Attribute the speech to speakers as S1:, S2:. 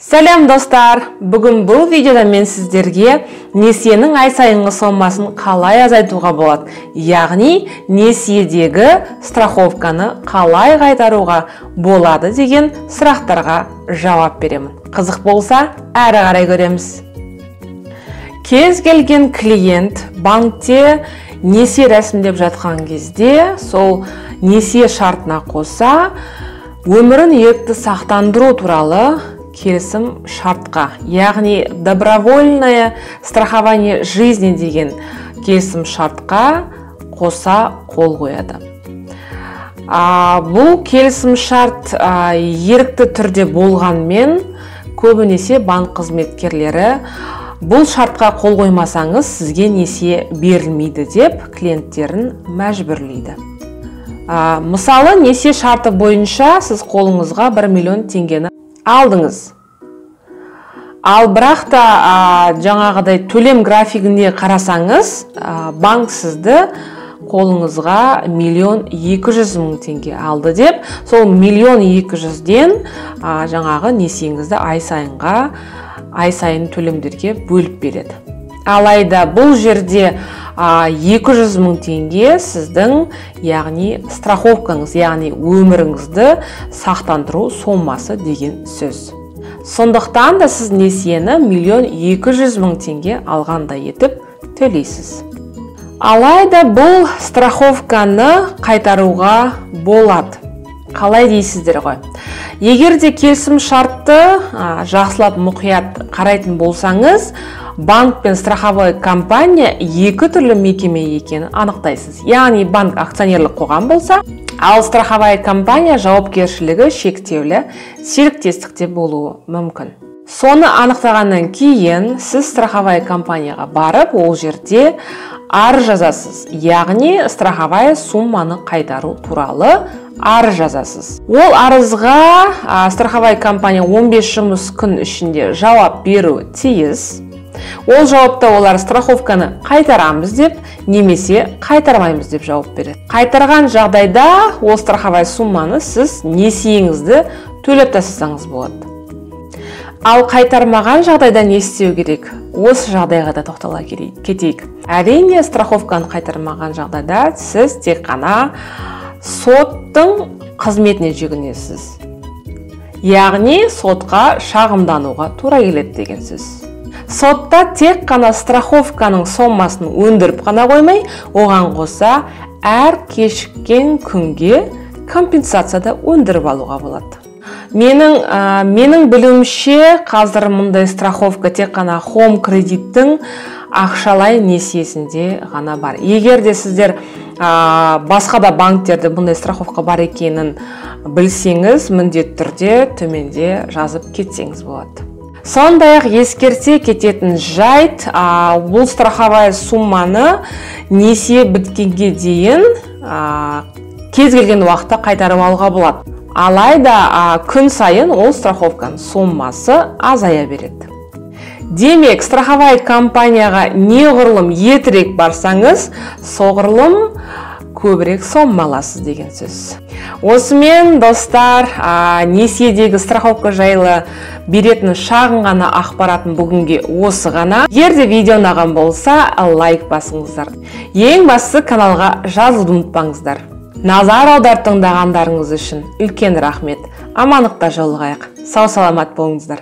S1: Сәлем достар! Бүгін бұл видеода мен сіздерге несиенің ай сайынғы сомасын қалай азайтуға болады, яғни несиедегі страховканы қалай қайтаруға болады деген сұрақтарға жауап беремін. Қызық болса, әрі қарай көреміз. Кез келген клиент банкте несие рәсімдеп жатқан кезде, сол несие шартына қоса өмірін ерікті сақтандыру туралы келісім шартқа, яғни добровольное страхование жизни деген келісім шартқа қоса қол қояды. Бұл келісім шарт ерікті түрде болғанмен, көбінесе банк қызметкерлері бұл шартқа қол қоймасаңыз сізге несие берілмейді деп клиенттерін мәжбүрлейді. Мысалы, несие шарты бойынша сіз қолыңызға 1 миллион теңгені алдыңыз. Ал бірақ та жаңағыдай төлем графигіне қарасаңыз, банк сізді қолыңызға 1.200.000 теңге алды деп, сол 1.200.000-ден жаңағы несиеңізді ай сайын төлемдерге бөліп береді. Алайда бұл жерде 200.000 теңге сіздің, яғни страховкаңыз, яғни өміріңізді сақтандыру сомасы деген сөз. Сондықтан да сіз несиені 1.200.000 теңге алғандай етіп төлейсіз. Алайда бұл страховканы қайтаруға болады. Қалай дейсіздер ғой? Егер де келісім шартты жақсылап мұқият қарайтын болсаңыз, банк пен страховой компания екі түрлі мекеме екенін анықтайсыз. Яғни банк акционерлік қоғам болса, ал страховой компания жауапкершілігі шектеулі серіктестікте болуы мүмкін. Соны анықтағаннан кейін сіз страховой компанияға барып, ол жерде арыз жазасыз. Яғни страховой сумманы қайтару туралы арыз жазасыз. Ол арызға страховой компания 15 жұмыс күн ішінде жауап беру тиіс. Ол жауапта олар страховканы қайтарамыз деп, немесе қайтармаймыз деп жауап береді. Қайтарған жағдайда ол страховой сумманы сіз несиеңізді төлеп тастасаңыз болады. Ал қайтармаған жағдайда не істеу керек? Осы жағдайға да тоқтала кетейік. Әрине, страховканы қайтармаған жағдайда сіз тек қана соттың қызметіне жүгінесіз. Яғни сотқа шағымдануға тура келеді деген сөз. Сотта тек қана страховканың сомасын өндіріп қана қоймай, оған қоса әр кешіккен күнге компенсация да өндіріп алуға болады. Менің білуімше, қазір мұндай страховка тек қана Home кредиттің ақшалай несиесінде ғана бар. Егер де сіздер басқа да банктерде бұндай страховка бар екенін білсеңіз, міндетті түрде төменде жазып кетсеңіз болады. Сондай-ақ ескерте кететін жайт, бұл страховой сумманы несие біткенге дейін кез келген уақытта қайтарып алуға болады. Алайда күн сайын ол страховканың сомасы азая береді. Демек, страховой компанияға неғұрлым ертерек барсаңыз, соғұрлым көбірек сома аласыз деген сөз. Осымен, достар, несиедегі страховка жайлы беретін шағын ғана ақпаратын бүгінге осы ғана. Егер де видео ұнаған болса, лайк басыңыздар. Ең бастысы каналға жазылуды ұмытпаңыздар. Назар аударып тыңдағандарыңыз үшін үлкен рахмет. Амандықта жолығайық. Сау саламат болыңыздар.